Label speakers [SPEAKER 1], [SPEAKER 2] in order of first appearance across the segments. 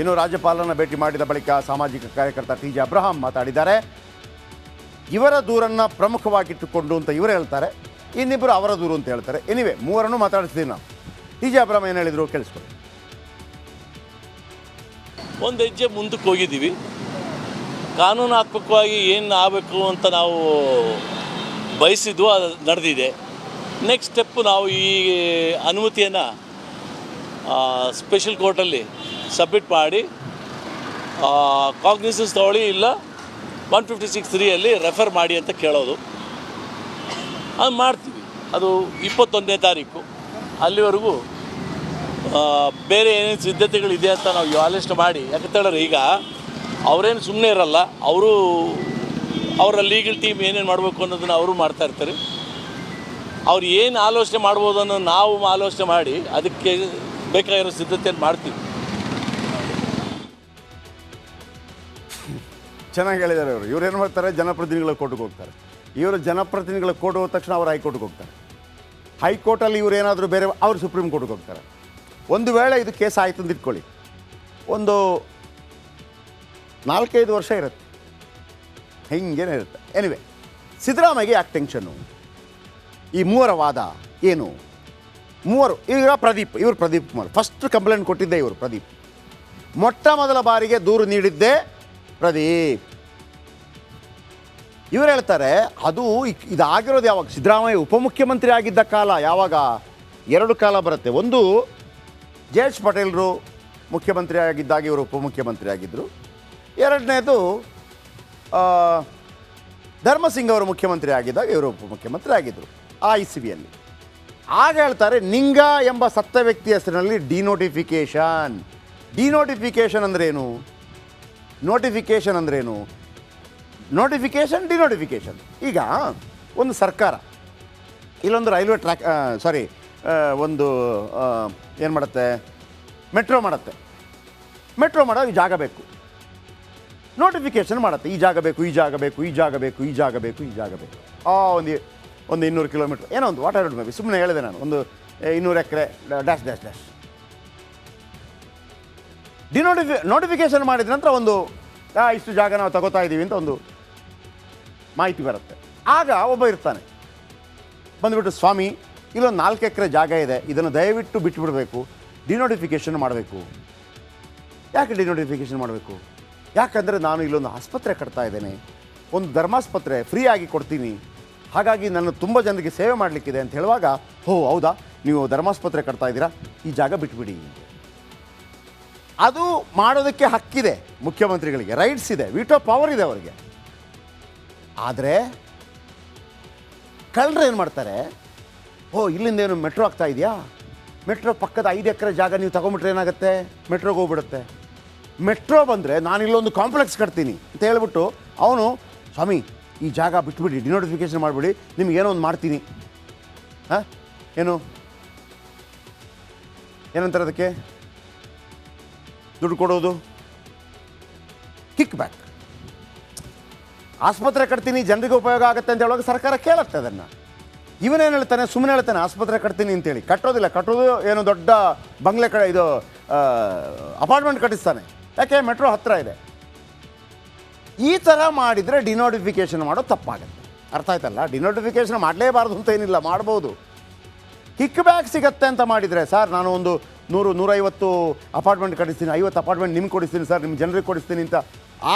[SPEAKER 1] ಇನ್ನು ರಾಜ್ಯಪಾಲರನ್ನು ಭೇಟಿ ಮಾಡಿದ ಬಳಿಕ ಸಾಮಾಜಿಕ ಕಾರ್ಯಕರ್ತ ಟಿ ಜೆ ಅಬ್ರಹಾಂ ಮಾತಾಡಿದ್ದಾರೆ. ಇವರ ದೂರನ್ನು ಪ್ರಮುಖವಾಗಿಟ್ಟುಕೊಂಡು ಅಂತ ಇವರು ಹೇಳ್ತಾರೆ, ಇನ್ನಿಬ್ಬರು ಅವರ ದೂರು ಅಂತ ಹೇಳ್ತಾರೆ. ಎನಿವೆ ಮೂವರನ್ನು ಮಾತಾಡಿಸ್ತೀವಿ ನಾವು. ಟಿ ಜೆ ಅಬ್ರಹಾಂ ಏನು ಹೇಳಿದರು ಕೇಳಿಸ್ಕೊಳ್ಳಿ.
[SPEAKER 2] ಒಂದು ಹೆಜ್ಜೆ ಮುಂದಕ್ಕೆ ಹೋಗಿದ್ದೀವಿ. ಕಾನೂನಾತ್ಮಕವಾಗಿ ಏನು ಆಗಬೇಕು ಅಂತ ನಾವು ಬಯಸಿದ್ವು, ಅದು ನಡೆದಿದೆ. ನೆಕ್ಸ್ಟ್ ಸ್ಟೆಪ್ಪು ನಾವು ಈ ಅನುಮತಿಯನ್ನು ಸ್ಪೆಷಲ್ ಕೋರ್ಟಲ್ಲಿ ಸಬ್ಮಿಟ್ ಮಾಡಿ ಕಾಗ್ನಿಸೆನ್ಸ್ ತಗೊಳ್ಳಿ, ಇಲ್ಲ 156(3) ರೆಫರ್ ಮಾಡಿ ಅಂತ ಕೇಳೋದು. ಅದು ಮಾಡ್ತೀವಿ. ಅದು 21ನೇ ತಾರೀಕು. ಅಲ್ಲಿವರೆಗೂ ಬೇರೆ ಏನೇನು ಸಿದ್ಧತೆಗಳಿದೆ ಅಂತ ನಾವು ಆಲೋಚನೆ ಮಾಡಿ, ಯಾಕಂತೇಳಿದ್ರೆ ಈಗ ಅವರೇನು ಸುಮ್ಮನೆ ಇರಲ್ಲ, ಅವರ ಲೀಗಲ್ ಟೀಮ್ ಏನೇನು ಮಾಡಬೇಕು ಅನ್ನೋದನ್ನು ಅವರು ಮಾಡ್ತಾ ಇರ್ತಾರೆ. ಅವ್ರು ಏನು ಆಲೋಚನೆ ಮಾಡ್ಬೋದು ಅನ್ನೋ ನಾವು ಆಲೋಚನೆ ಮಾಡಿ ಅದಕ್ಕೆ ಬೇಕಾಗಿರೋ ಸಿದ್ಧತೆಯನ್ನು ಮಾಡ್ತೀವಿ.
[SPEAKER 1] ಚೆನ್ನಾಗಿ ಹೇಳಿದ್ದಾರೆ ಅವರು. ಇವ್ರು ಏನು ಮಾಡ್ತಾರೆ, ಜನಪ್ರತಿನಿಧಿಗಳ ಕೋರ್ಟ್ಗೆ ಹೋಗ್ತಾರೆ. ಇವರು ಜನಪ್ರತಿನಿಧಿಗಳ ಕೋರ್ಟ್ ಹೋದ ತಕ್ಷಣ ಅವರು ಹೈಕೋರ್ಟ್ಗೆ ಹೋಗ್ತಾರೆ. ಹೈಕೋರ್ಟಲ್ಲಿ ಇವರು ಏನಾದರೂ ಬೇರೆ ಅವರು ಸುಪ್ರೀಂ ಕೋರ್ಟ್ಗೆ ಹೋಗ್ತಾರೆ. ಒಂದು ವೇಳೆ ಇದು ಕೇಸ್ ಆಯಿತು ಅಂತ ಇಟ್ಕೊಳ್ಳಿ, ಒಂದು 4-5 ವರ್ಷ ಇರುತ್ತೆ, ಹಿಂಗೇನೆ ಇರುತ್ತೆ. ಎನಿವೆ, ಸಿದ್ದರಾಮಯ್ಯಗೆ ಯಾಕೆ ಟೆನ್ಷನ್ನು? ಈ ಮೂವರ ವಾದ ಏನು? ಮೂವರು ಈಗ ಇವರು ಪ್ರದೀಪ್ ಕುಮಾರ್ ಫಸ್ಟ್ ಕಂಪ್ಲೇಂಟ್ ಕೊಟ್ಟಿದ್ದೆ. ಇವರು ಪ್ರದೀಪ್ ಮೊಟ್ಟ ಮೊದಲ ಬಾರಿಗೆ ದೂರು ನೀಡಿದ್ದೇ ಪ್ರದೀಪ್. ಇವರು ಹೇಳ್ತಾರೆ ಅದು ಇದಾಗಿರೋದು ಯಾವಾಗ? ಸಿದ್ದರಾಮಯ್ಯ ಉಪಮುಖ್ಯಮಂತ್ರಿ ಆಗಿದ್ದ ಕಾಲ. ಯಾವಾಗ? 2 ಕಾಲ ಬರುತ್ತೆ. ಒಂದು ಜೆ.ಎಚ್. ಪಟೇಲ್ರು ಮುಖ್ಯಮಂತ್ರಿ ಆಗಿದ್ದಾಗ ಇವರು ಉಪಮುಖ್ಯಮಂತ್ರಿ ಆಗಿದ್ದರು. ಎರಡನೇದು ಧರ್ಮಸಿಂಗ್ ಅವರು ಮುಖ್ಯಮಂತ್ರಿ ಆಗಿದ್ದಾಗ ಇವರು ಉಪಮುಖ್ಯಮಂತ್ರಿ ಆಗಿದ್ದರು ಆ ಇಸಿಬಿಯಲ್ಲಿ. ಆಗ ಹೇಳ್ತಾರೆ, ನಿಂಗ ಎಂಬ ಸತ್ತ ವ್ಯಕ್ತಿ ಹೆಸರಿನಲ್ಲಿ ಡಿನೋಟಿಫಿಕೇಷನ್. ಡಿನೋಟಿಫಿಕೇಷನ್ ಅಂದ್ರೇನು? ನೋಟಿಫಿಕೇಷನ್ ಅಂದ್ರೇನು? Notification, denotification. ಈಗ ಒಂದು ಸರ್ಕಾರ ಇಲ್ಲೊಂದು ರೈಲ್ವೆ ಟ್ರ್ಯಾಕ್ ಒಂದು ಏನು ಮಾಡುತ್ತೆ, ಮೆಟ್ರೋ ಮಾಡುತ್ತೆ. ಮೆಟ್ರೋ ಮಾಡೋ ಈ ಜಾಗ ಬೇಕು, ನೋಟಿಫಿಕೇಷನ್ ಮಾಡುತ್ತೆ. ಈ ಜಾಗ ಬೇಕು, ಈ ಜಾಗ ಬೇಕು, ಈ ಜಾಗ ಬೇಕು, ಈ ಜಾಗ ಬೇಕು, ಈ ಜಾಗ ಬೇಕು. ಒಂದು 200 ಕಿಲೋಮೀಟ್ರ್ ಏನೋ ಒಂದು ವಾಟ್ ಎವರ್ ಮೇ ಬಿ, ಸುಮ್ಮನೆ ಹೇಳಿದೆ ನಾನು, ಒಂದು 200 ಎಕರೆ ಡ್ಯಾಶ್ ಡ್ಯಾಶ್ ಡ್ಯಾಶ್. ನೋಟಿಫಿಕೇಷನ್ ಮಾಡಿದ ನಂತರ ಒಂದು ಇಷ್ಟು ಜಾಗ ನಾವು ತಗೋತಾ ಇದ್ದೀವಿ ಅಂತ ಒಂದು ಮಾಹಿತಿ ಬರುತ್ತೆ. ಆಗ ಒಬ್ಬ ಇರ್ತಾನೆ, ಬಂದುಬಿಟ್ಟು, ಸ್ವಾಮಿ ಇಲ್ಲೊಂದು 4 ಎಕರೆ ಜಾಗ ಇದೆ, ಇದನ್ನು ದಯವಿಟ್ಟು ಬಿಟ್ಟುಬಿಡಬೇಕು, ಡಿನೋಟಿಫಿಕೇಷನ್ ಮಾಡಬೇಕು. ಯಾಕೆ ಡಿನೋಟಿಫಿಕೇಷನ್ ಮಾಡಬೇಕು? ಯಾಕಂದರೆ ನಾನು ಇಲ್ಲೊಂದು ಆಸ್ಪತ್ರೆ ಕಟ್ತಾ ಇದ್ದೇನೆ, ಒಂದು ಧರ್ಮಾಸ್ಪತ್ರೆ ಫ್ರೀಯಾಗಿ ಕೊಡ್ತೀನಿ, ಹಾಗಾಗಿ ನನ್ನ ತುಂಬ ಜನರಿಗೆ ಸೇವೆ ಮಾಡಲಿಕ್ಕಿದೆ ಅಂತ ಹೇಳುವಾಗ, ಹೌದಾ, ನೀವು ಧರ್ಮಾಸ್ಪತ್ರೆ ಕಟ್ತಾ ಇದ್ದೀರಾ, ಈ ಜಾಗ ಬಿಟ್ಬಿಡಿ. ಅದು ಮಾಡೋದಕ್ಕೆ ಹಕ್ಕಿದೆ ಮುಖ್ಯಮಂತ್ರಿಗಳಿಗೆ, ರೈಟ್ಸ್ ಇದೆ, ವಿಟೋ ಪವರ್ ಇದೆ ಅವರಿಗೆ. ಆದರೆ ಕಳ್ಳರು ಏನು ಮಾಡ್ತಾರೆ, ಇಲ್ಲಿಂದ ಏನು ಮೆಟ್ರೋ ಆಗ್ತಾ ಇದೆಯಾ, ಮೆಟ್ರೋ ಪಕ್ಕದ 5 ಎಕರೆ ಜಾಗ ನೀವು ತಗೊಂಬಿಟ್ರೆ ಏನಾಗುತ್ತೆ, ಮೆಟ್ರೋಗೆ ಹೋಗ್ಬಿಡುತ್ತೆ. ಮೆಟ್ರೋ ಬಂದರೆ ನಾನು ಇಲ್ಲೊಂದು ಕಾಂಪ್ಲೆಕ್ಸ್ ಕಟ್ತೀನಿ ಅಂತ ಹೇಳ್ಬಿಟ್ಟು ಅವನು, ಸ್ವಾಮಿ ಈ ಜಾಗ ಬಿಟ್ಬಿಡಿ, ಡಿನೋಟಿಫಿಕೇಷನ್ ಮಾಡಿಬಿಡಿ, ನಿಮಗೇನೋ ಒಂದು ಮಾಡ್ತೀನಿ. ಏನಂತಾರೆ ಅದಕ್ಕೆ? ದುಡ್ಡು ಕೊಡೋದು, ಕಿಕ್ ಬ್ಯಾಕ್. ಆಸ್ಪತ್ರೆ ಕಟ್ತೀನಿ, ಜನರಿಗೆ ಉಪಯೋಗ ಆಗುತ್ತೆ ಅಂತ ಹೇಳುವಾಗ ಸರ್ಕಾರ ಕೇಳುತ್ತೆ ಅದನ್ನು. ಇವನೇನು ಹೇಳ್ತಾನೆ, ಸುಮ್ಮನೆ ಹೇಳ್ತಾನೆ ಆಸ್ಪತ್ರೆ ಕಟ್ತೀನಿ ಅಂತೇಳಿ. ಕಟ್ಟೋದಿಲ್ಲ. ಕಟ್ಟೋದು ಏನು ದೊಡ್ಡ ಬಂಗ್ಲೆ ಇದು ಅಪಾರ್ಟ್ಮೆಂಟ್ ಕಟ್ಟಿಸ್ತಾನೆ. ಯಾಕೆ? ಮೆಟ್ರೋ ಹತ್ತಿರ ಇದೆ. ಈ ಥರ ಮಾಡಿದರೆ ಡಿನೋಟಿಫಿಕೇಷನ್ ಮಾಡೋದು ತಪ್ಪಾಗುತ್ತೆ. ಅರ್ಥ ಆಯ್ತಲ್ಲ? ಡಿನೋಟಿಫಿಕೇಷನ್ ಮಾಡಲೇಬಾರ್ದು ಅಂತ ಏನಿಲ್ಲ, ಮಾಡ್ಬೋದು. ಕಿಕ್ ಬ್ಯಾಕ್ ಸಿಗತ್ತೆ ಅಂತ ಮಾಡಿದರೆ, ಸರ್ ನಾನು ಒಂದು 100-150 ಅಪಾರ್ಟ್ಮೆಂಟ್ ಕಟ್ಟಿಸ್ತೀನಿ, 50 ಅಪಾರ್ಟ್ಮೆಂಟ್ ನಿಮ್ಗೆ ಕೊಡಿಸ್ತೀನಿ ಸರ್, ನಿಮ್ಮ ಜನರಿಗೆ ಕೊಡಿಸ್ತೀನಿ ಅಂತ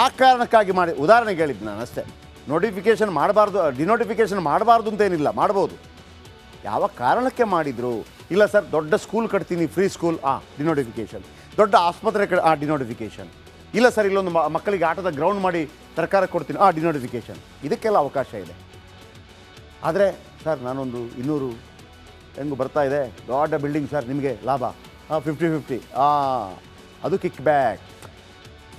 [SPEAKER 1] ಆ ಕಾರಣಕ್ಕಾಗಿ ಮಾಡಿ, ಉದಾಹರಣೆಗೆ ಹೇಳಿದ್ದು ನಾನು ಅಷ್ಟೇ. ನೋಟಿಫಿಕೇಷನ್ ಮಾಡಬಾರ್ದು, ಡಿನೋಟಿಫಿಕೇಷನ್ ಮಾಡಬಾರ್ದು ಅಂತ ಏನಿಲ್ಲ, ಮಾಡ್ಬೋದು. ಯಾವ ಕಾರಣಕ್ಕೆ ಮಾಡಿದರು? ಇಲ್ಲ ಸರ್, ದೊಡ್ಡ ಸ್ಕೂಲ್ ಕಟ್ತೀನಿ, ಫ್ರೀ ಸ್ಕೂಲ್, ಡಿನೋಟಿಫಿಕೇಷನ್. ದೊಡ್ಡ ಆಸ್ಪತ್ರೆ ಡಿನೋಟಿಫಿಕೇಷನ್. ಇಲ್ಲ ಸರ್, ಇಲ್ಲೊಂದು ಮಕ್ಕಳಿಗೆ ಆಟದ ಗ್ರೌಂಡ್ ಮಾಡಿ ಸರ್ಕಾರ ಕೊಡ್ತೀನಿ, ಡಿನೋಟಿಫಿಕೇಷನ್. ಇದಕ್ಕೆಲ್ಲ ಅವಕಾಶ ಇದೆ. ಆದರೆ ಸರ್ ನಾನೊಂದು 200 ಹೆಂಗೂ ಬರ್ತಾ ಇದೆ, ದೊಡ್ಡ ಬಿಲ್ಡಿಂಗ್ ಸರ್, ನಿಮಗೆ ಲಾಭ 50-50, ಅದು ಕಿಕ್ ಬ್ಯಾಕ್.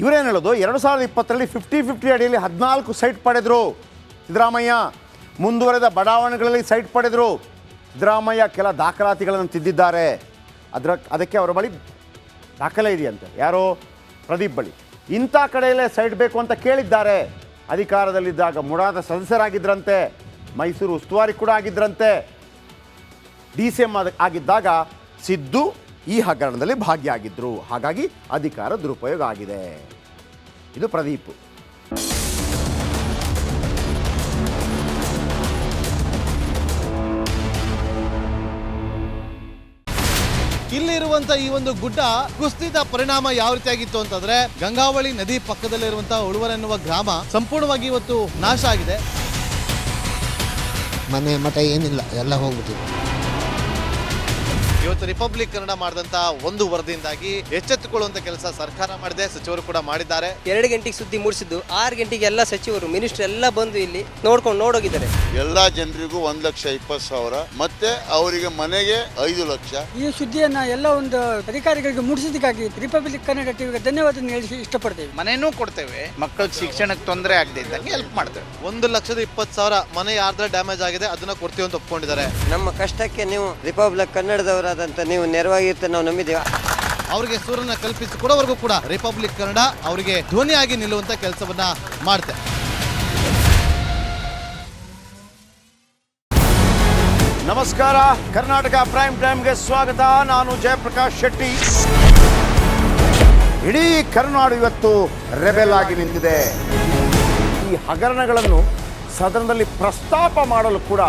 [SPEAKER 1] ಇವರೇನು ಹೇಳೋದು, 2020ರಲ್ಲಿ 50-50 ಅಡಿಯಲ್ಲಿ 14 ಸೈಟ್ ಪಡೆದರು ಸಿದ್ದರಾಮಯ್ಯ. ಮುಂದುವರೆದ ಬಡಾವಣೆಗಳಲ್ಲಿ ಸೈಟ್ ಪಡೆದರು ಸಿದ್ದರಾಮಯ್ಯ. ಕೆಲ ದಾಖಲಾತಿಗಳನ್ನು ತಿದ್ದಿದ್ದಾರೆ. ಅದಕ್ಕೆ ಅವರ ಬಳಿ ದಾಖಲೆ ಇದೆಯಂತೆ. ಯಾರೋ ಪ್ರದೀಪ್ ಬಳಿ. ಇಂಥ ಕಡೆಯಲ್ಲೇ ಸೈಟ್ ಬೇಕು ಅಂತ ಕೇಳಿದ್ದಾರೆ. ಅಧಿಕಾರದಲ್ಲಿದ್ದಾಗ ಮುಡಾದ ಸದಸ್ಯರಾಗಿದ್ದರಂತೆ, ಮೈಸೂರು ಉಸ್ತುವಾರಿ ಕೂಡ ಆಗಿದ್ದರಂತೆ. ಡಿ ಸಿ ಎಂ ಆಗಿದ್ದಾಗ ಸಿದ್ದು ಈ ಹಗರಣದಲ್ಲಿ ಭಾಗಿಯಾಗಿದ್ದರು. ಹಾಗಾಗಿ ಅಧಿಕಾರ ದುರುಪಯೋಗ ಆಗಿದೆ. ಇದು ಪ್ರದೀಪ್.
[SPEAKER 3] ಇಲ್ಲಿರುವಂತ ಈ ಒಂದು ಗುಡ್ಡ ಕುಸಿದ ಪರಿಣಾಮ ಯಾವ ರೀತಿಯಾಗಿತ್ತು ಅಂತಂದ್ರೆ ಗಂಗಾವಳಿ ನದಿ ಪಕ್ಕದಲ್ಲಿರುವಂತಹ ಉಳುವರ್ ಎನ್ನುವ ಗ್ರಾಮ ಸಂಪೂರ್ಣವಾಗಿ ಇವತ್ತು ನಾಶ ಆಗಿದೆ.
[SPEAKER 4] ಮನೆ ಮಠ ಏನಿಲ್ಲ, ಎಲ್ಲ ಹೋಗ್ಬಿಟ್ಟಿದೆ.
[SPEAKER 3] ಇವತ್ತು ರಿಪಬ್ಲಿಕ್ ಕನ್ನಡ ಮಾಡಿದಂತ ಒಂದು ವರದಿಯಿಂದಾಗಿ ಎಚ್ಚೆತ್ತುಕೊಳ್ಳುವಂತ ಕೆಲಸ ಸರ್ಕಾರ ಮಾಡಿದೆ, ಸಚಿವರು ಕೂಡ ಮಾಡಿದ್ದಾರೆ.
[SPEAKER 5] 2 ಗಂಟೆಗೆ ಸುದ್ದಿ ಮೂಡಿಸಿದ್ದು 6 ಗಂಟೆಗೆ ಎಲ್ಲ ಸಚಿವರು ಮಿನಿಸ್ಟರ್ ಎಲ್ಲ ಬಂದು ಇಲ್ಲಿ ನೋಡೋಗಿದ್ದಾರೆ.
[SPEAKER 6] ಎಲ್ಲಾ ಜನರಿಗೂ 1,20,000 ಮತ್ತೆ ಅವರಿಗೆ ಮನೆಗೆ 5 ಲಕ್ಷ.
[SPEAKER 7] ಈ ಸುದ್ದಿಯನ್ನ ಎಲ್ಲ ಒಂದು ಅಧಿಕಾರಿಗಳಿಗೆ ಮುಡಿಸಿದಕ್ಕಾಗಿ ರಿಪಬ್ಲಿಕ್ ಕನ್ನಡ ಟಿವಿಗೆ ಧನ್ಯವಾದ ಹೇಳಿ ಇಷ್ಟಪಡ್ತೇವೆ.
[SPEAKER 8] ಮನೆನೂ ಕೊಡ್ತೇವೆ, ಮಕ್ಕಳ ಶಿಕ್ಷಣಕ್ಕೆ ತೊಂದರೆ ಆಗದೆ ಇದ್ದಂಗೆ ಹೆಲ್ಪ್ ಮಾಡ್ತೇವೆ.
[SPEAKER 3] 1,20,000 ಮನೆ ಯಾರ್ದ್ರ ಡ್ಯಾಮೇಜ್ ಆಗಿದೆ ಅದನ್ನ ಕೊಡ್ತೀವಿ ಅಂತ ಒಪ್ಕೊಂಡಿದ್ದಾರೆ.
[SPEAKER 5] ನಮ್ಮ ಕಷ್ಟಕ್ಕೆ ನೀವು ರಿಪಬ್ಲಿಕ್ ಕನ್ನಡದವರಾದಂತ ನೀವು ನೆರವಾಗಿರ್ತ ನಾವು ನಂಬಿದ್ದೇವೆ.
[SPEAKER 3] ಅವರಿಗೆ ಸೂರನ್ನ ಕಲ್ಪಿಸಿಕೊಡೋವರೆಗೂ ಕೂಡ ರಿಪಬ್ಲಿಕ್ ಕನ್ನಡ ಅವರಿಗೆ ಧ್ವನಿಯಾಗಿ ನಿಲ್ಲುವಂತ ಕೆಲಸವನ್ನ ಮಾಡುತ್ತೆ.
[SPEAKER 1] ನಮಸ್ಕಾರ, ಕರ್ನಾಟಕ ಪ್ರೈಮ್ ಟೈಮ್ಗೆ ಸ್ವಾಗತ. ನಾನು ಜಯಪ್ರಕಾಶ್ ಶೆಟ್ಟಿ. ಇಡೀ ಕರ್ನಾಡು ಇವತ್ತು ರೆಬೆಲ್ ಆಗಿ ನಿಂತಿದೆ. ಈ ಹಗರಣಗಳನ್ನು ಸದನದಲ್ಲಿ ಪ್ರಸ್ತಾಪ ಮಾಡಲು ಕೂಡ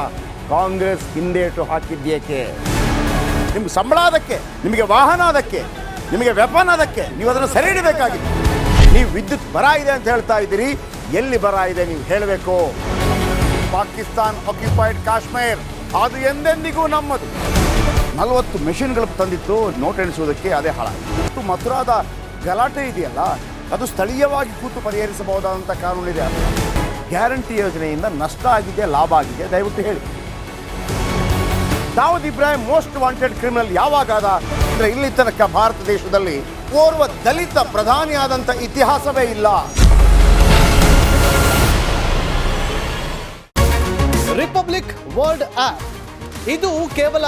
[SPEAKER 1] ಕಾಂಗ್ರೆಸ್ ಹಿಂದೇಟು ಹಾಕಿದ್ದೇಕೆ? ನಿಮ್ಗೆ ಸಂಬಳ ಅದಕ್ಕೆ, ನಿಮಗೆ ವಾಹನ ಅದಕ್ಕೆ, ನಿಮಗೆ ವೆಪನ್ ಅದಕ್ಕೆ, ನೀವು ಅದನ್ನು ಸೆರೆ ಹಿಡಬೇಕಾಗಿತ್ತು. ನೀವು ವಿದ್ಯುತ್ ಬರ ಇದೆ ಅಂತ ಹೇಳ್ತಾ ಇದ್ದೀರಿ, ಎಲ್ಲಿ ಬರ ಇದೆ ನೀವು ಹೇಳಬೇಕು. ಪಾಕಿಸ್ತಾನ್ ಆಕ್ಯುಪೈಡ್ ಕಾಶ್ಮೀರ್ ಅದು ಎಂದೆಂದಿಗೂ ನಮ್ಮದು. 40 ಮೆಷಿನ್ಗಳು ತಂದಿತ್ತು ನೋಟ್ ಎಣಿಸುವುದಕ್ಕೆ, ಅದೇ ಹಾಳಾಗಿದೆ. ಮಥುರಾದ ಗಲಾಟೆ ಇದೆಯಲ್ಲ, ಅದು ಸ್ಥಳೀಯವಾಗಿ ಕೂತು ಪರಿಹರಿಸಬಹುದಾದಂಥ ಕಾನೂನಿದೆ. ಗ್ಯಾರಂಟಿ ಯೋಜನೆಯಿಂದ ನಷ್ಟ ಆಗಿದೆ, ಲಾಭ ಆಗಿದೆ, ದಯವಿಟ್ಟು ಹೇಳಿ. Dawood Ibrahim most wanted criminal ಯಾವಾಗಾದ ಅಂದರೆ ಇಲ್ಲಿ ತನಕ ಭಾರತ ದೇಶದಲ್ಲಿ ಓರ್ವ ದಲಿತ ಪ್ರಧಾನಿಯಾದಂಥ ಇತಿಹಾಸವೇ ಇಲ್ಲ.
[SPEAKER 3] ರಿಪಬ್ಲಿಕ್ ವರ್ಲ್ಡ್ ಆಪ್ ಇದು ಕೇವಲ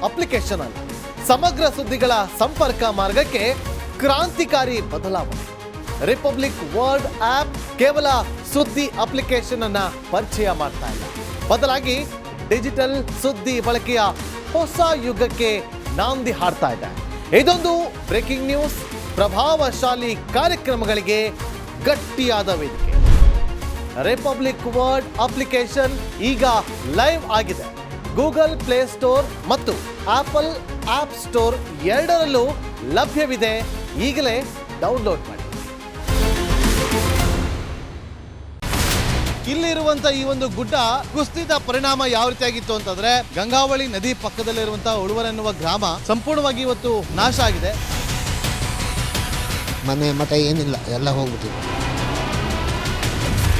[SPEAKER 3] ಅಪ್ಲಿಕೇಶನ್ ಅಲ್ಲ, ಸಮಗ್ರ ಸುದ್ದಿಗಳ ಸಂಪರ್ಕ ಮಾರ್ಗಕ್ಕೆ ಕ್ರಾಂತಿಕಾರಿ ಬದಲಾವಣೆ. ರಿಪಬ್ಲಿಕ್ ವರ್ಲ್ಡ್ ಆಪ್ ಕೇವಲ ಸುದ್ದಿ ಅಪ್ಲಿಕೇಶನ್ ಅನ್ನ ಪರಿಚಯ ಮಾಡ್ತಾ ಇಲ್ಲ, ಬದಲಾಗಿ ಡಿಜಿಟಲ್ ಸುದ್ದಿ ಬಳಕೆಯ ಹೊಸ ಯುಗಕ್ಕೆ ನಾಂದಿ ಹಾಡ್ತಾ ಇದೆ. ಇದೊಂದು ಬ್ರೇಕಿಂಗ್ ನ್ಯೂಸ್, ಪ್ರಭಾವಶಾಲಿ ಕಾರ್ಯಕ್ರಮಗಳಿಗೆ ಗಟ್ಟಿಯಾದ ವೇದಿಕೆ. ರಿಪಬ್ಲಿಕ್ ವರ್ಲ್ಡ್ ಅಪ್ಲಿಕೇಶನ್ ಈಗ ಲೈವ್ ಆಗಿದೆ. ಗೂಗಲ್ ಪ್ಲೇ ಸ್ಟೋರ್ ಮತ್ತು ಆಪಲ್ ಆಪ್ ಸ್ಟೋರ್ ಎರಡರಲ್ಲೂ ಲಭ್ಯವಿದೆ. ಈಗಲೇ ಡೌನ್ಲೋಡ್ ಮಾಡಿ. ಇಲ್ಲಿರುವಂತ ಈ ಒಂದು ಗುಡ್ಡ ಕುಸಿದ ಪರಿಣಾಮ ಯಾವ ರೀತಿಯಾಗಿತ್ತು ಅಂತಂದ್ರೆ ಗಂಗಾವಳಿ ನದಿ ಪಕ್ಕದಲ್ಲಿರುವಂತಹ ಉಳುವರ್ ಎನ್ನುವ ಗ್ರಾಮ ಸಂಪೂರ್ಣವಾಗಿ ಇವತ್ತು ನಾಶ ಆಗಿದೆ.
[SPEAKER 4] ಮನೆ ಮಠ ಏನಿಲ್ಲ, ಎಲ್ಲ ಹೋಗ್ಬಿಟ್ಟಿದೆ.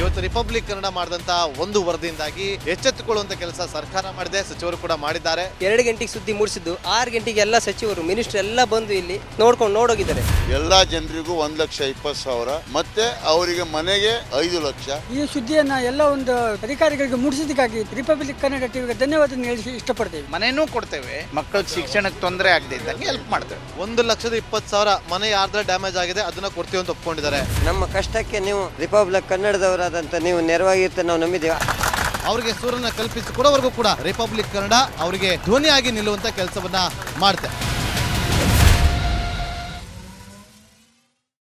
[SPEAKER 3] ಇವತ್ತು ರಿಪಬ್ಲಿಕ್ ಕನ್ನಡ ಮಾಡಿದಂತ ಒಂದು ವರದಿಯಿಂದಾಗಿ ಎಚ್ಚೆತ್ತುಕೊಳ್ಳುವಂತ ಕೆಲಸ ಸರ್ಕಾರ ಮಾಡಿದೆ, ಸಚಿವರು ಕೂಡ ಮಾಡಿದ್ದಾರೆ.
[SPEAKER 5] 2 ಗಂಟೆಗೆ ಸುದ್ದಿ ಮೂಡಿಸಿದ್ದು 6 ಗಂಟೆಗೆ ಎಲ್ಲ ಸಚಿವರು ಮಿನಿಸ್ಟರ್ ಎಲ್ಲ ಬಂದು ಇಲ್ಲಿ ನೋಡೋಗಿದ್ದಾರೆ.
[SPEAKER 6] ಎಲ್ಲಾ ಜನರಿಗೂ 1,20,000 ಮತ್ತೆ ಅವರಿಗೆ ಮನೆಗೆ 5 ಲಕ್ಷ.
[SPEAKER 7] ಈ ಸುದ್ದಿಯನ್ನ ಎಲ್ಲ ಒಂದು ಅಧಿಕಾರಿಗಳಿಗೆ ಮುಡಿಸಿದಕ್ಕಾಗಿ ರಿಪಬ್ಲಿಕ್ ಕನ್ನಡ ಟಿವಿಗೆ ಧನ್ಯವಾದ ಹೇಳಿ ಇಷ್ಟಪಡ್ತೇವೆ.
[SPEAKER 8] ಮನೆನೂ ಕೊಡ್ತೇವೆ, ಮಕ್ಕಳ ಶಿಕ್ಷಣಕ್ಕೆ ತೊಂದರೆ ಆಗದೆ ಇದ್ದಂಗೆ ಹೆಲ್ಪ್ ಮಾಡ್ತೇವೆ.
[SPEAKER 3] 1,20,000 ಮನೆ ಯಾರ್ದ್ರ ಡ್ಯಾಮೇಜ್ ಆಗಿದೆ ಅದನ್ನ ಕೊಡ್ತೀವಿ ಅಂತ ಒಪ್ಕೊಂಡಿದ್ದಾರೆ.
[SPEAKER 5] ನಮ್ಮ ಕಷ್ಟಕ್ಕೆ ನೀವು ರಿಪಬ್ಲಿಕ್ ಕನ್ನಡದವರಾದಂತ ನೀವು ನೆರವಾಗಿರ್ತ ನಾವು ನಂಬಿದ್ದೇವೆ.
[SPEAKER 3] ಅವರಿಗೆ ಸೂರನ್ನ ಕಲ್ಪಿಸಿಕೊಡೋವರೆಗೂ ಕೂಡ ರಿಪಬ್ಲಿಕ್ ಕನ್ನಡ ಅವರಿಗೆ ಧ್ವನಿಯಾಗಿ ನಿಲ್ಲುವಂತ ಕೆಲಸವನ್ನ ಮಾಡುತ್ತೆ.